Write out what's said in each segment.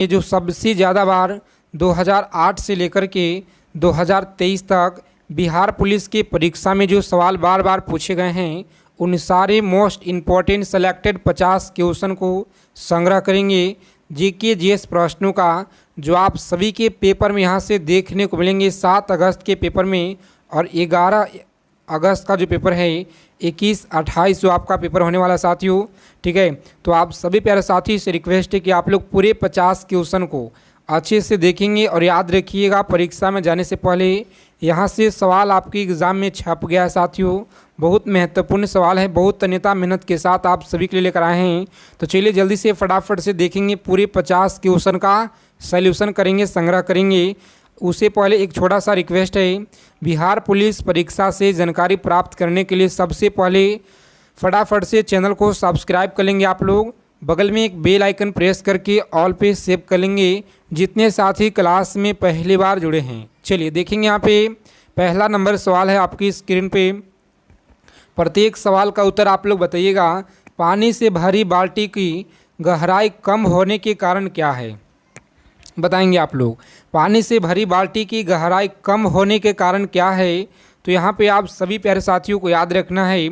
ये जो सबसे ज़्यादा बार 2008 से लेकर के 2023 तक बिहार पुलिस की परीक्षा में जो सवाल बार बार पूछे गए हैं, उन सारे मोस्ट इम्पॉर्टेंट सेलेक्टेड 50 क्वेश्चन को संग्रह करेंगे। जीके जीएस प्रश्नों का जो आप सभी के पेपर में यहाँ से देखने को मिलेंगे 7 अगस्त के पेपर में, और 11 अगस्त का जो पेपर है 21, 28 जो आपका पेपर होने वाला साथियों। ठीक है, तो आप सभी प्यारे साथी से रिक्वेस्ट है कि आप लोग पूरे 50 क्वेश्चन को अच्छे से देखेंगे और याद रखिएगा। परीक्षा में जाने से पहले यहाँ से सवाल आपके एग्ज़ाम में छप गया है साथियों, बहुत महत्वपूर्ण सवाल है, बहुत नेता मेहनत के साथ आप सभी के लिए लेकर आए हैं। तो चलिए जल्दी से फटाफट से देखेंगे, पूरे 50 क्वेश्चन का सॉल्यूशन करेंगे, संग्रह करेंगे। उससे पहले एक छोटा सा रिक्वेस्ट है, बिहार पुलिस परीक्षा से जानकारी प्राप्त करने के लिए सबसे पहले फटाफट से चैनल को सब्सक्राइब कर लेंगे आप लोग, बगल में एक बेल आइकन प्रेस करके ऑल पे सेव कर लेंगे जितने साथी क्लास में पहली बार जुड़े हैं। चलिए देखेंगे, यहाँ पे पहला नंबर सवाल है आपकी स्क्रीन पे। प्रत्येक सवाल का उत्तर आप लोग बताइएगा। पानी से भरी बाल्टी की गहराई कम होने के कारण क्या है? बताएंगे आप लोग। पानी से भरी बाल्टी की गहराई कम होने के कारण क्या है? तो यहाँ पे आप सभी प्यारे साथियों को याद रखना है,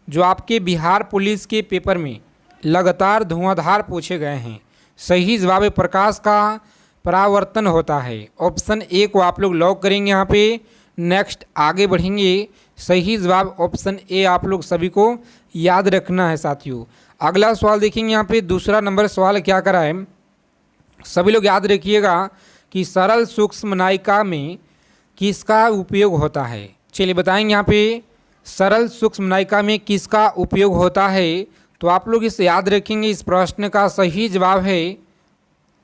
जो आपके बिहार पुलिस के पेपर में लगातार धुआंधार पूछे गए हैं। सही जवाब प्रकाश का परावर्तन होता है। ऑप्शन ए को आप लोग लॉक करेंगे यहाँ पे। नेक्स्ट आगे बढ़ेंगे, सही जवाब ऑप्शन ए आप लोग सभी को याद रखना है साथियों। अगला सवाल देखेंगे, यहाँ पे दूसरा नंबर सवाल क्या करा है, सभी लोग याद रखिएगा कि सरल सूक्ष्म नायिका में किसका उपयोग होता है? चलिए बताएंगे यहाँ पे सरल सूक्ष्म नायिका में किसका उपयोग होता है। तो आप लोग इसे याद रखेंगे। इस प्रश्न का सही जवाब है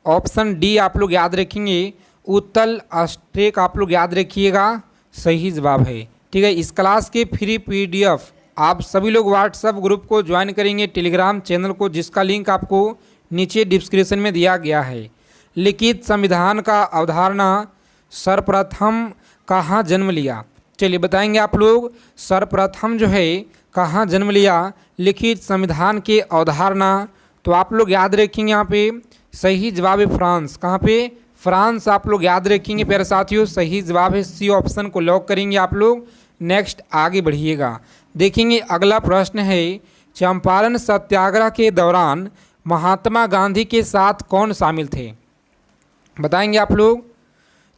ऑप्शन डी आप लोग याद रखेंगे, उत्तल अष्टक आप लोग याद रखिएगा, सही जवाब है। ठीक है, इस क्लास के फ्री पीडीएफ आप सभी लोग व्हाट्सएप ग्रुप को ज्वाइन करेंगे, टेलीग्राम चैनल को, जिसका लिंक आपको नीचे डिस्क्रिप्शन में दिया गया है। लिखित संविधान का अवधारणा सर्वप्रथम कहाँ जन्म लिया? चलिए बताएंगे आप लोग, सर्वप्रथम जो है कहाँ जन्म लिया लिखित संविधान के अवधारणा? तो आप लोग याद रखेंगे यहाँ पे सही जवाब है फ्रांस। कहाँ पे? फ्रांस आप लोग याद रखेंगे प्यारे साथियों, सही जवाब है सी ऑप्शन को लॉक करेंगे आप लोग। नेक्स्ट आगे बढ़िएगा, देखेंगे अगला प्रश्न है, चंपारण सत्याग्रह के दौरान महात्मा गांधी के साथ कौन शामिल थे? बताएंगे आप लोग,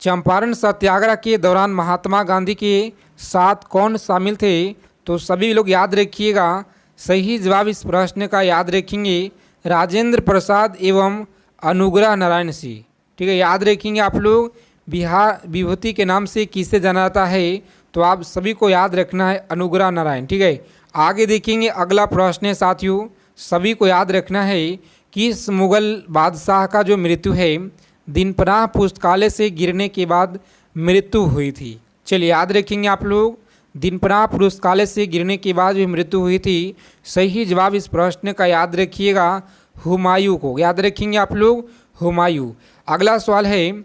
चंपारण सत्याग्रह के दौरान महात्मा गांधी के साथ कौन शामिल थे? तो सभी लोग याद रखिएगा, सही जवाब इस प्रश्न का याद रखेंगे राजेंद्र प्रसाद एवं अनुग्रह नारायण सिंह। ठीक है, याद रखेंगे आप लोग। बिहार विभूति के नाम से किसे जाना जाता है? तो आप सभी को याद रखना है अनुग्रह नारायण। ठीक है, आगे देखेंगे अगला प्रश्न है साथियों, सभी को याद रखना है कि इस मुगल बादशाह का जो मृत्यु है दिनपनाह पुस्तकालय से गिरने के बाद मृत्यु हुई थी। चलिए याद रखेंगे आप लोग, दिनपनाह पुस्तकालय से गिरने के बाद भी मृत्यु हुई थी। सही जवाब इस प्रश्न का याद रखिएगा हुमायूं को, याद रखेंगे आप लोग हुमायूं। अगला सवाल है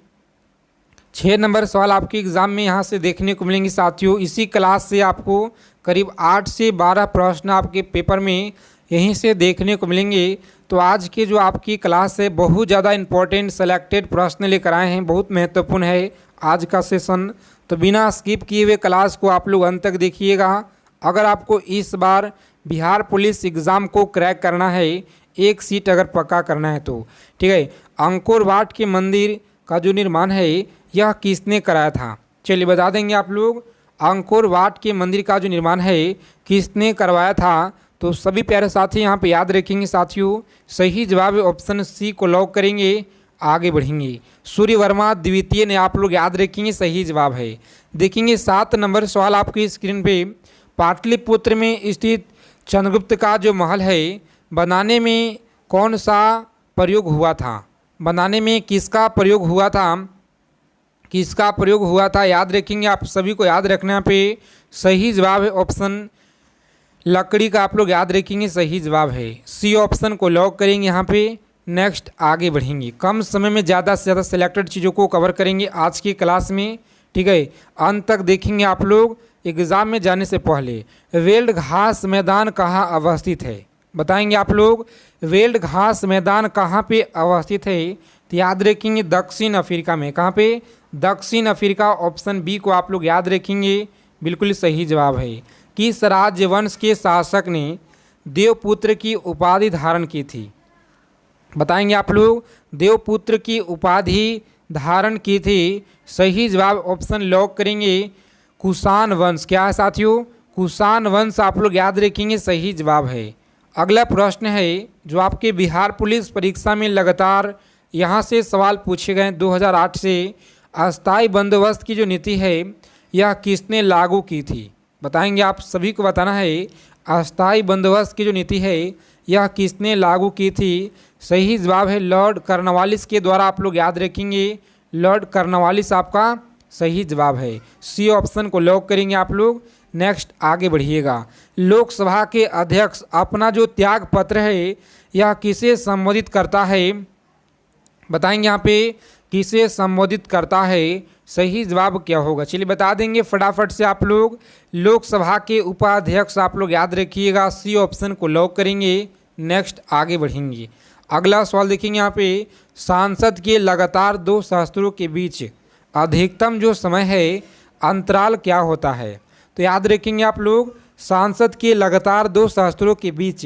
6 नंबर सवाल आपके एग्ज़ाम में यहाँ से देखने को मिलेंगे साथियों। इसी क्लास से आपको करीब 8 से 12 प्रश्न आपके पेपर में यहीं से देखने को मिलेंगे। तो आज के जो आपकी क्लास है बहुत ज़्यादा इंपॉर्टेंट सेलेक्टेड प्रश्न लेकर आए हैं, बहुत महत्वपूर्ण है आज का सेशन। तो बिना स्किप किए हुए क्लास को आप लोग अंत तक देखिएगा। अगर आपको इस बार बिहार पुलिस एग्ज़ाम को क्रैक करना है, एक सीट अगर पक्का करना है तो ठीक है। अंकोर वाट के मंदिर का जो निर्माण है यह किसने कराया था? चलिए बता देंगे आप लोग, अंकोर वाट के मंदिर का जो निर्माण है किसने करवाया था? तो सभी प्यारे साथी यहाँ पे याद रखेंगे साथियों, सही जवाब ऑप्शन सी को लॉक करेंगे। आगे बढ़ेंगे, सूर्य वर्मा द्वितीय ने आप लोग याद रखेंगे, सही जवाब है। देखेंगे 7 नंबर सवाल आपकी स्क्रीन पे, पाटलिपुत्र में स्थित चंद्रगुप्त का जो महल है बनाने में कौन सा प्रयोग हुआ था? बनाने में किसका प्रयोग हुआ था? किसका प्रयोग हुआ था याद रखेंगे, आप सभी को याद रखना पे। सही जवाब है ऑप्शन लकड़ी का आप लोग याद रखेंगे, सही जवाब है सी ऑप्शन को लॉक करेंगे यहाँ पे। नेक्स्ट आगे बढ़ेंगे, कम समय में ज़्यादा से ज़्यादा सिलेक्टेड चीज़ों को कवर करेंगे आज की क्लास में। ठीक है, अंत तक देखेंगे आप लोग। एग्ज़ाम में जाने से पहले वेल्ड घास मैदान कहाँ अवस्थित है? बताएंगे आप लोग, वेल्ड घास मैदान कहाँ पे अवस्थित है? तो याद रखेंगे दक्षिण अफ्रीका में। कहाँ पे? दक्षिण अफ्रीका। ऑप्शन बी को आप लोग याद रखेंगे, बिल्कुल सही जवाब है। किस राजवंश के शासक ने देवपुत्र की उपाधि धारण की थी? बताएंगे आप लोग। देवपुत्र की उपाधि धारण की थी। सही जवाब ऑप्शन लॉक करेंगे कुषाण वंश। क्या है साथियों? कुषाण वंश आप लोग याद रखेंगे, सही जवाब है। अगला प्रश्न है जो आपके बिहार पुलिस परीक्षा में लगातार यहाँ से सवाल पूछे गए 2008 से। अस्थायी बंदोबस्त की जो नीति है यह किसने लागू की थी? बताएंगे, आप सभी को बताना है अस्थायी बंदोबस्त की जो नीति है यह किसने लागू की थी? सही जवाब है लॉर्ड कॉर्नवालिस के द्वारा। आप लोग याद रखेंगे लॉर्ड कॉर्नवालिस आपका सही जवाब है। सी ऑप्शन को लॉक करेंगे आप लोग। नेक्स्ट आगे बढ़िएगा। लोकसभा के अध्यक्ष अपना जो त्याग पत्र है यह किसे संबोधित करता है? बताएंगे यहाँ पे किसे संबोधित करता है? सही जवाब क्या होगा? चलिए बता देंगे फटाफट से आप लोग। लोकसभा के उपाध्यक्ष आप लोग याद रखिएगा। सी ऑप्शन को लॉक करेंगे। नेक्स्ट आगे बढ़ेंगे। अगला सवाल देखेंगे यहाँ पे। सांसद के लगातार 2 सत्रों के बीच अधिकतम जो समय है अंतराल क्या होता है? तो याद रखेंगे आप लोग सांसद के लगातार 2 सत्रों के बीच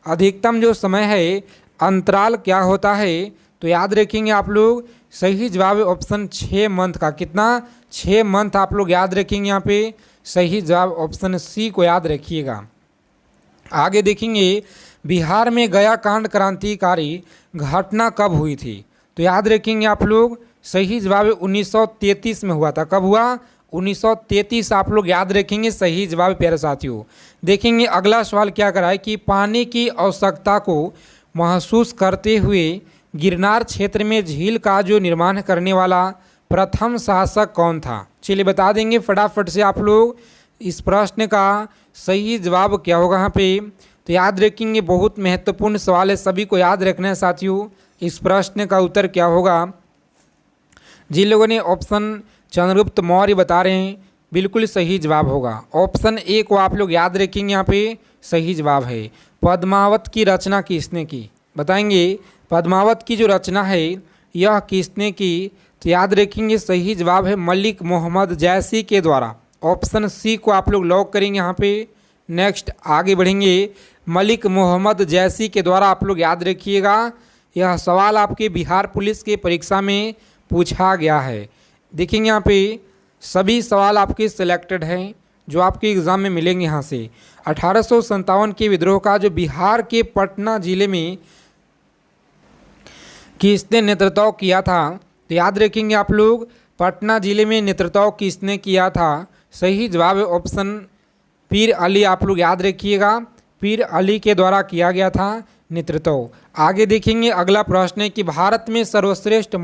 अधिकतम जो समय है अंतराल क्या होता है? तो याद रखेंगे आप लोग सही जवाब है ऑप्शन 6 मंथ का। कितना? 6 मंथ आप लोग याद रखेंगे यहाँ पे। सही जवाब ऑप्शन सी को याद रखिएगा। आगे देखेंगे बिहार में गया कांड क्रांतिकारी घटना कब हुई थी? तो याद रखेंगे आप लोग सही जवाब 1933 में हुआ था। कब हुआ? 1933 आप लोग याद रखेंगे, सही जवाब प्यारे साथियों। देखेंगे अगला सवाल क्या कराए कि पानी की आवश्यकता को महसूस करते हुए गिरनार क्षेत्र में झील का जो निर्माण करने वाला प्रथम शासक कौन था? चलिए बता देंगे फटाफट से आप लोग इस प्रश्न का सही जवाब क्या होगा यहाँ पे। तो याद रखेंगे बहुत महत्वपूर्ण सवाल है, सभी को याद रखना है साथियों। इस प्रश्न का उत्तर क्या होगा? जिन लोगों ने ऑप्शन चंद्रगुप्त मौर्य बता रहे हैं बिल्कुल सही जवाब होगा। ऑप्शन ए को आप लोग याद रखेंगे, यहाँ पे सही जवाब है। पद्मावत की रचना किसने की? बताएंगे पद्मावत की जो रचना है यह किसने की? तो याद रखेंगे सही जवाब है मलिक मोहम्मद जैसी के द्वारा। ऑप्शन सी को आप लोग लॉक करेंगे यहाँ पे। नेक्स्ट आगे बढ़ेंगे। मलिक मोहम्मद जैसी के द्वारा आप लोग याद रखिएगा। यह सवाल आपके बिहार पुलिस के परीक्षा में पूछा गया है। देखेंगे यहाँ पे सभी सवाल आपके सिलेक्टेड हैं जो आपके एग्ज़ाम में मिलेंगे यहाँ से। 1857 के विद्रोह का जो बिहार के पटना जिले में किसने नेतृत्व किया था? तो याद रखेंगे आप लोग पटना जिले में नेतृत्व किसने किया था? सही जवाब है ऑप्शन पीर अली। आप लोग याद रखिएगा पीर अली के द्वारा किया गया था नेतृत्व। आगे देखेंगे अगला प्रश्न है कि भारत में सर्वश्रेष्ठ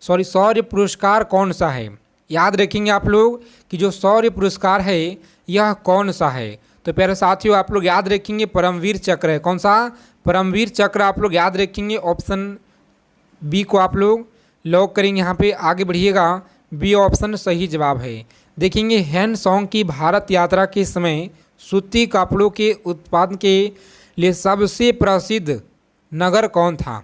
शौर्य पुरस्कार कौन सा है? याद रखेंगे आप लोग कि जो शौर्य पुरस्कार है यह कौन सा है? तो प्यारे साथियों आप लोग याद रखेंगे परमवीर चक्र है। कौन सा? परमवीर चक्र आप लोग याद रखेंगे। ऑप्शन बी को आप लोग लॉक करेंगे यहाँ पे। आगे बढ़िएगा। बी ऑप्शन सही जवाब है। देखेंगे हैंडसॉन्ग की भारत यात्रा के समय सूती कपड़ों के उत्पादन के लिए सबसे प्रसिद्ध नगर कौन था?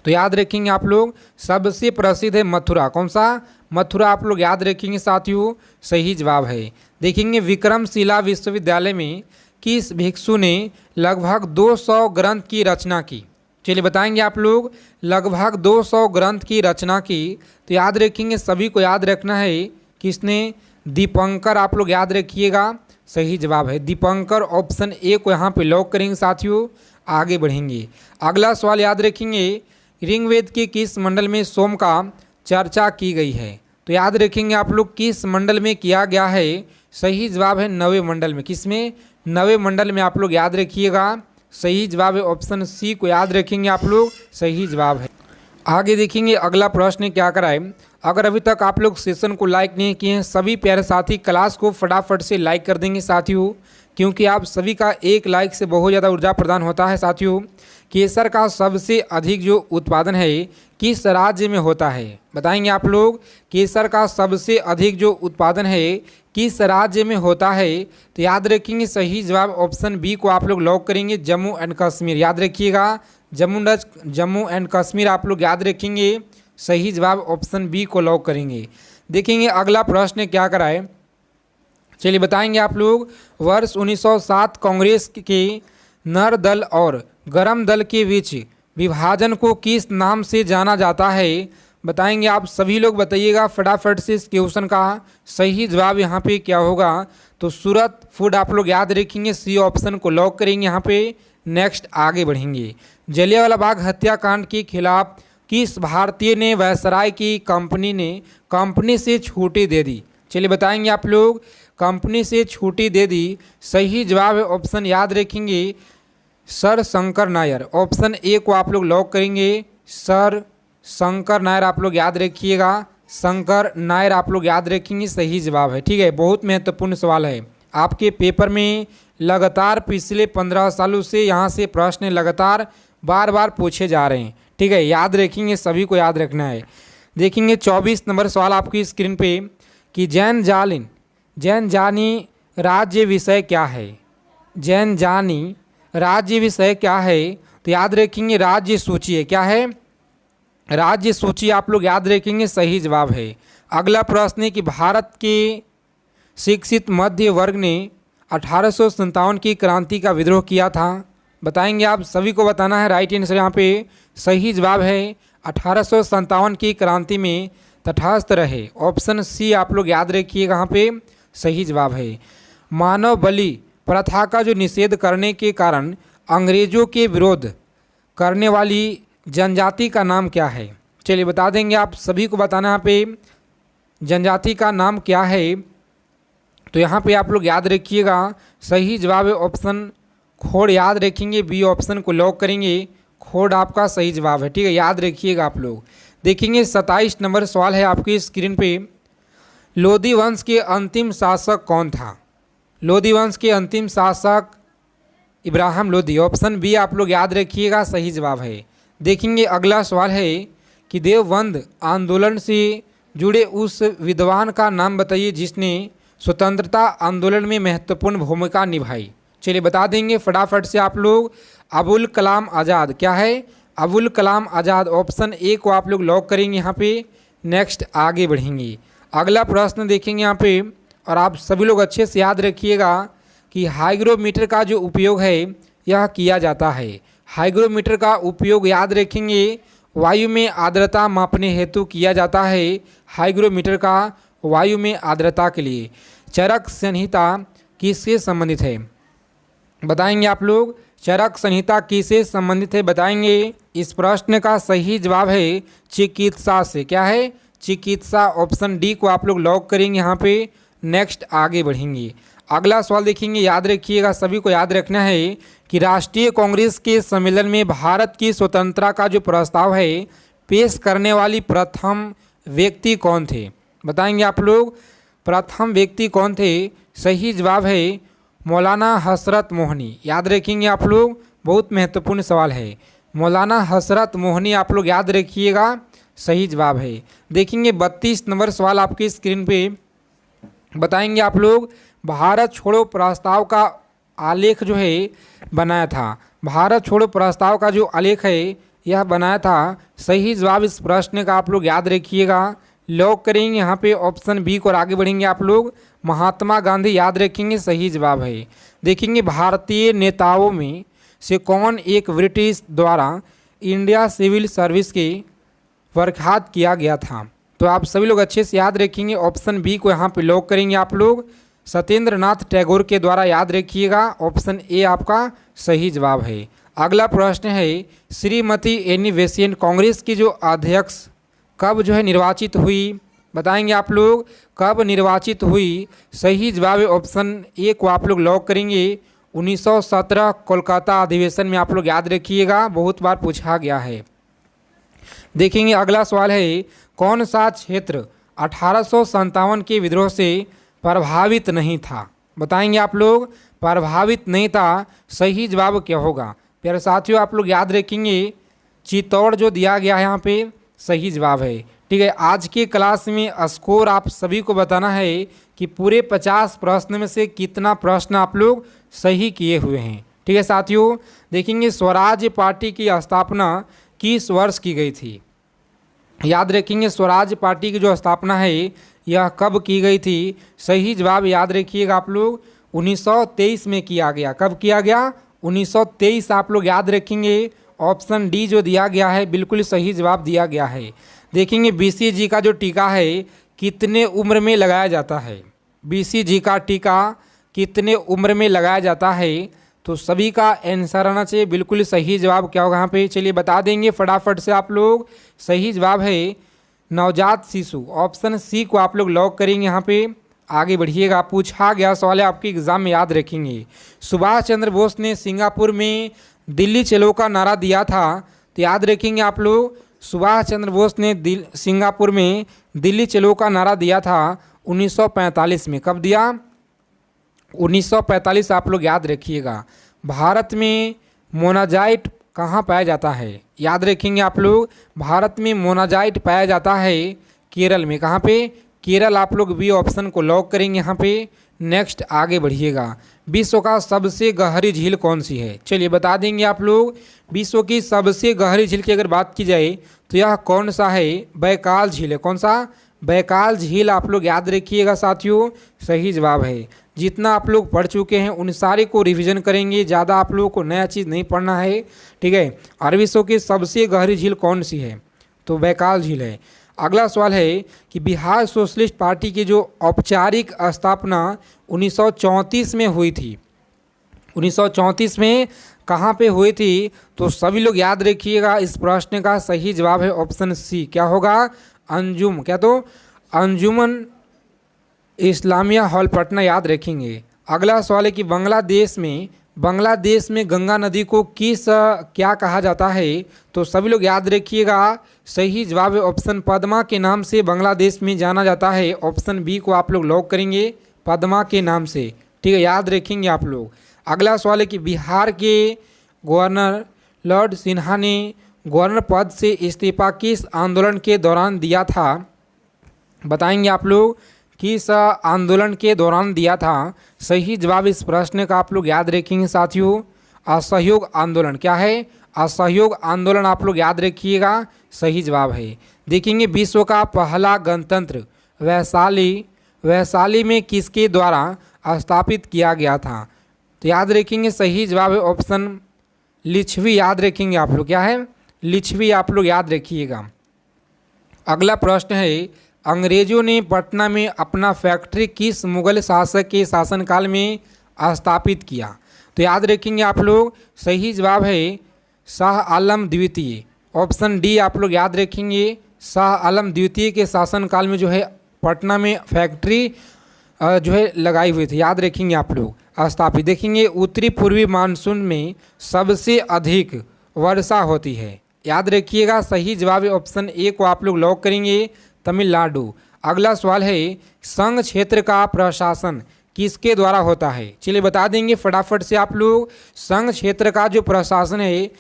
तो याद रखेंगे आप लोग सबसे प्रसिद्ध है मथुरा। कौन सा? मथुरा आप लोग याद रखेंगे साथियों, सही जवाब है। देखेंगे विक्रमशिला विश्वविद्यालय में किस भिक्षु ने लगभग 200 ग्रंथ की रचना की? चलिए बताएंगे आप लोग लगभग 200 ग्रंथ की रचना की। तो याद रखेंगे सभी को याद रखना है किसने? दीपंकर आप लोग याद रखिएगा, सही जवाब है दीपंकर। ऑप्शन ए को यहाँ पे लॉक करेंगे साथियों। आगे बढ़ेंगे। अगला सवाल याद रखेंगे ऋग्वेद के किस मंडल में सोम का चर्चा की गई है? तो याद रखेंगे आप लोग किस मंडल में किया गया है? सही जवाब है 9वें मंडल में। किस में? 9वें मंडल में आप लोग याद रखिएगा। सही जवाब है ऑप्शन सी को याद रखेंगे आप लोग, सही जवाब है। आगे देखेंगे अगला प्रश्न क्या कराए। अगर अभी तक आप लोग सेशन को लाइक नहीं किए हैं सभी प्यारे साथी क्लास को फटाफट से लाइक कर देंगे साथियों, क्योंकि आप सभी का एक लाइक से बहुत ज़्यादा ऊर्जा प्रदान होता है साथियों। केसर का सबसे अधिक जो उत्पादन है किस राज्य में होता है? बताएंगे आप लोग केसर का सबसे अधिक जो उत्पादन है किस राज्य में होता है? तो याद रखेंगे सही जवाब ऑप्शन बी को आप लोग लॉक करेंगे, जम्मू एंड कश्मीर। याद रखिएगा जम्मू एंड कश्मीर आप लोग याद रखेंगे। सही जवाब ऑप्शन बी को लॉक करेंगे। देखेंगे अगला प्रश्न क्या कराए, चलिए बताएंगे आप लोग। वर्ष 1907 कांग्रेस के नर दल और गरम दल के बीच विभाजन को किस नाम से जाना जाता है? बताएंगे आप सभी लोग, बताइएगा फटाफट से इस क्वेश्चन का सही जवाब यहाँ पे क्या होगा। तो सूरत फूड आप लोग याद रखेंगे, सी ऑप्शन को लॉक करेंगे यहाँ पे। नेक्स्ट आगे बढ़ेंगे। जलियांवाला बाग हत्याकांड के खिलाफ किस भारतीय ने वायसराय की कंपनी से छुट्टी दे दी? चलिए बताएंगे आप लोग, कंपनी से छुट्टी दे दी। सही जवाब है ऑप्शन याद रखेंगे sir Shankar Nair. Option A को आप लोग लॉक करेंगे। सर शंकर नायर आप लोग याद रखिएगा, शंकर नायर आप लोग याद रखेंगे, सही जवाब है। ठीक है, बहुत महत्वपूर्ण सवाल है आपके पेपर में। लगातार पिछले 15 सालों से यहाँ से प्रश्न लगातार बार बार पूछे जा रहे हैं। ठीक है, याद रखेंगे, सभी को याद रखना है। देखेंगे 24 नंबर सवाल आपकी स्क्रीन पे कि जैन जानी राज्य विषय क्या है? जैन जानी राज्य विषय क्या है? तो याद रखेंगे राज्य सूची है। क्या है? राज्य सूची आप लोग याद रखेंगे, सही जवाब है। अगला प्रश्न है कि भारत के शिक्षित मध्य वर्ग ने 1857 की क्रांति का विद्रोह किया था। बताएंगे आप सभी को बताना है राइट आंसर यहाँ पे। सही जवाब है 1857 की क्रांति में तटस्थ रहे। ऑप्शन सी आप लोग याद रखिएगा, यहाँ पे सही जवाब है। मानव बलि प्रथा का जो निषेध करने के कारण अंग्रेजों के विरोध करने वाली जनजाति का नाम क्या है? चलिए बता देंगे आप सभी को बताना यहाँ पे जनजाति का नाम क्या है। तो यहाँ पे आप लोग याद रखिएगा, सही जवाब है ऑप्शन खोड़ याद रखेंगे, बी ऑप्शन को लॉक करेंगे। खोड़ आपका सही जवाब है। ठीक है, याद रखिएगा आप लोग। देखेंगे 27 नंबर सवाल है आपकी स्क्रीन पे। लोधी वंश के अंतिम शासक कौन था? लोधी वंश के अंतिम शासक इब्राहिम लोधी। ऑप्शन बी आप लोग याद रखिएगा, सही जवाब है। देखेंगे अगला सवाल है कि देवबंद आंदोलन से जुड़े उस विद्वान का नाम बताइए जिसने स्वतंत्रता आंदोलन में महत्वपूर्ण भूमिका निभाई। चलिए बता देंगे फटाफट से आप लोग। अबुल कलाम आज़ाद। क्या है? अबुल कलाम आज़ाद। ऑप्शन ए को आप लोग लॉक करेंगे यहाँ पे। नेक्स्ट आगे बढ़ेंगे। अगला प्रश्न देखेंगे यहाँ पे, और आप सभी लोग अच्छे से याद रखिएगा कि हाइग्रोमीटर का जो उपयोग है यह किया जाता है। हाइग्रोमीटर का उपयोग याद रखेंगे वायु में आर्द्रता मापने हेतु किया जाता है। हाइग्रोमीटर का वायु में आर्द्रता के लिए। चरक संहिता किससे संबंधित है? बताएंगे आप लोग, चरक संहिता किससे संबंधित है? बताएंगे। इस प्रश्न का सही जवाब है चिकित्सा से। क्या है? चिकित्सा। ऑप्शन डी को आप लोग लॉक करेंगे यहाँ पे। नेक्स्ट आगे बढ़ेंगे। अगला सवाल देखेंगे, याद रखिएगा, सभी को याद रखना है कि राष्ट्रीय कांग्रेस के सम्मेलन में भारत की स्वतंत्रता का जो प्रस्ताव है पेश करने वाली प्रथम व्यक्ति कौन थे? बताएंगे आप लोग, प्रथम व्यक्ति कौन थे? सही जवाब है मौलाना हसरत मोहनी। याद रखेंगे आप लोग, बहुत महत्वपूर्ण सवाल है। मौलाना हसरत मोहनी आप लोग याद रखिएगा, सही जवाब है। देखेंगे 32 नंबर सवाल आपकी स्क्रीन पे। बताएंगे आप लोग, भारत छोड़ो प्रस्ताव का आलेख जो है बनाया था। भारत छोड़ो प्रस्ताव का जो आलेख है यह बनाया था। सही जवाब इस प्रश्न का आप लोग याद रखिएगा, लॉक करेंगे यहाँ पे ऑप्शन बी को। और आगे बढ़ेंगे आप लोग, महात्मा गांधी याद रखेंगे, सही जवाब है। देखेंगे भारतीय नेताओं में से कौन एक ब्रिटिश द्वारा इंडिया सिविल सर्विस के बर्खास्त किया गया था? तो आप सभी लोग अच्छे से याद रखेंगे, ऑप्शन बी को यहाँ पे लॉक करेंगे आप लोग। सत्येंद्र नाथ टैगोर के द्वारा याद रखिएगा, ऑप्शन ए आपका सही जवाब है। अगला प्रश्न है, श्रीमती एनी बेसेंट कांग्रेस की जो अध्यक्ष कब जो है निर्वाचित हुई? बताएंगे आप लोग, कब निर्वाचित हुई? सही जवाब है ऑप्शन ए को आप लोग लॉक करेंगे। 1917 कोलकाता अधिवेशन में आप लोग याद रखिएगा, बहुत बार पूछा गया है। देखेंगे अगला सवाल है, कौन सा क्षेत्र 1857 के विद्रोह से प्रभावित नहीं था? बताएंगे आप लोग, प्रभावित नहीं था, सही जवाब क्या होगा? प्यारे साथियों आप लोग याद रखेंगे, चित्तौड़ जो दिया गया है यहाँ पे सही जवाब है। ठीक है, आज के क्लास में स्कोर आप सभी को बताना है कि पूरे 50 प्रश्न में से कितना प्रश्न आप लोग सही किए हुए हैं। ठीक है साथियों, देखेंगे स्वराज पार्टी की स्थापना किस वर्ष की गई थी। याद रखेंगे स्वराज पार्टी की जो स्थापना है यह कब की गई थी। सही जवाब याद रखिएगा आप लोग 1923 में किया गया। कब किया गया? 1923 आप लोग याद रखेंगे। ऑप्शन डी जो दिया गया है बिल्कुल सही जवाब दिया गया है। देखेंगे बीसीजी का जो टीका है कितने उम्र में लगाया जाता है। बीसीजी का टीका कितने उम्र में लगाया जाता है, तो सभी का आंसर आना चाहिए। बिल्कुल सही जवाब क्या होगा यहाँ पे, चलिए बता देंगे फटाफट से आप लोग। सही जवाब है नवजात शिशु। ऑप्शन सी को आप लोग लॉक करेंगे यहाँ पे। आगे बढ़िएगा, पूछा गया सवाल है आपके एग्जाम में याद रखेंगे। सुभाष चंद्र बोस ने सिंगापुर में दिल्ली चलो का नारा दिया था, तो याद रखेंगे आप लोग सुभाष चंद्र बोस ने सिंगापुर में दिल्ली चलो का नारा दिया था 1945 में। कब दिया? 1945 आप लोग याद रखिएगा। भारत में मोनाजाइट कहाँ पाया जाता है? याद रखेंगे आप लोग, भारत में मोनाजाइट पाया जाता है केरल में। कहाँ पे? केरल। आप लोग बी ऑप्शन को लॉक करेंगे यहाँ पे। नेक्स्ट आगे बढ़िएगा, विश्व का सबसे गहरी झील कौन सी है? चलिए बता देंगे आप लोग। विश्व की सबसे गहरी झील की अगर बात की जाए तो यह कौन सा है? बैकाल झील है। कौन सा? बैकाल झील आप लोग याद रखिएगा साथियों, सही जवाब है। जितना आप लोग पढ़ चुके हैं उन सारे को रिवीजन करेंगे, ज़्यादा आप लोगों को नया चीज़ नहीं पढ़ना है, ठीक है। और विश्व की सबसे गहरी झील कौन सी है? तो बैकाल झील है। अगला सवाल है कि बिहार सोशलिस्ट पार्टी की जो औपचारिक स्थापना 1934 में हुई थी, 1934 में कहाँ पे हुई थी? तो सभी लोग याद रखिएगा, इस प्रश्न का सही जवाब है ऑप्शन सी। क्या होगा? अंजुम। क्या? तो अंजुमन इस्लामिया हॉल पटना याद रखेंगे। अगला सवाल है कि बांग्लादेश में गंगा नदी को क्या कहा जाता है? तो सभी लोग याद रखिएगा, सही जवाब है ऑप्शन पद्मा के नाम से बांग्लादेश में जाना जाता है। ऑप्शन बी को आप लोग लॉक करेंगे, पद्मा के नाम से, ठीक है, याद रखेंगे आप लोग। अगला सवाल है कि बिहार के गवर्नर लॉर्ड सिन्हा ने गवर्नर पद से इस्तीफा किस आंदोलन के दौरान दिया था? बताएंगे आप लोग किस आंदोलन के दौरान दिया था। सही जवाब इस प्रश्न का आप लोग याद रखेंगे साथियों, असहयोग आंदोलन। क्या है? असहयोग आंदोलन आप लोग याद रखिएगा, सही जवाब है। देखेंगे विश्व का पहला गणतंत्र वैशाली में किसके द्वारा स्थापित किया गया था? तो याद रखेंगे सही जवाब है ऑप्शन लिच्छवी। याद रखेंगे आप लोग, क्या है? लिच्छवी आप लोग याद रखिएगा। अगला प्रश्न है अंग्रेजों ने पटना में अपना फैक्ट्री किस मुगल शासक के शासनकाल में स्थापित किया? तो याद रखेंगे आप लोग, सही जवाब है शाह आलम द्वितीय। ऑप्शन डी आप लोग याद रखेंगे, शाह आलम द्वितीय के शासनकाल में जो है पटना में फैक्ट्री जो है लगाई हुई थी। याद रखेंगे आप लोग, स्थापित। देखेंगे उत्तरी पूर्वी मानसून में सबसे अधिक वर्षा होती है। याद रखिएगा, सही जवाब है ऑप्शन ए को आप लोग लॉक करेंगे, तमिलनाडु। अगला सवाल है संघ क्षेत्र का प्रशासन किसके द्वारा होता है? चलिए बता देंगे फटाफट से आप लोग, संघ क्षेत्र का जो प्रशासन है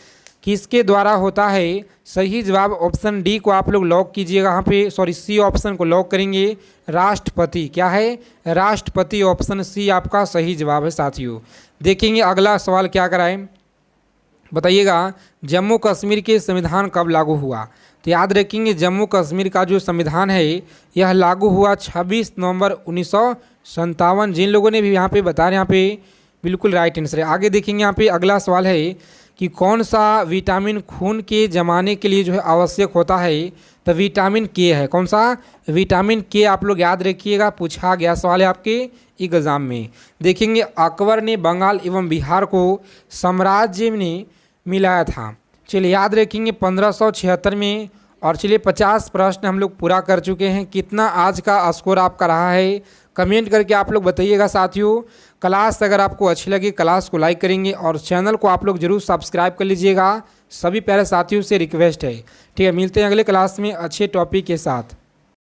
किसके द्वारा होता है? सही जवाब ऑप्शन डी को आप लोग लॉक कीजिएगा यहाँ पे, सी ऑप्शन को लॉक करेंगे, राष्ट्रपति। क्या है? राष्ट्रपति। ऑप्शन सी आपका सही जवाब है साथियों। देखेंगे अगला सवाल क्या कराएं, बताइएगा जम्मू कश्मीर के संविधान कब लागू हुआ? तो याद रखेंगे जम्मू कश्मीर का जो संविधान है यह लागू हुआ 26 नवंबर 1957। जिन लोगों ने भी यहाँ पे बता रहे हैं यहाँ पे बिल्कुल राइट आंसर है। आगे देखेंगे यहाँ पे अगला सवाल है कि कौन सा विटामिन खून के जमाने के लिए जो है आवश्यक होता है? तो विटामिन के है। कौन सा? विटामिन के आप लोग याद रखिएगा, पूछा गया सवाल है आपके एग्जाम में। देखेंगे अकबर ने बंगाल एवं बिहार को साम्राज्य में मिलाया था। चलिए याद रखेंगे 1576 में। और चलिए 50 प्रश्न हम लोग पूरा कर चुके हैं। कितना आज का स्कोर आपका रहा है कमेंट करके आप लोग बताइएगा साथियों। क्लास अगर आपको अच्छी लगी क्लास को लाइक करेंगे और चैनल को आप लोग जरूर सब्सक्राइब कर लीजिएगा, सभी प्यारे साथियों से रिक्वेस्ट है, ठीक है। मिलते हैं अगले क्लास में अच्छे टॉपिक के साथ।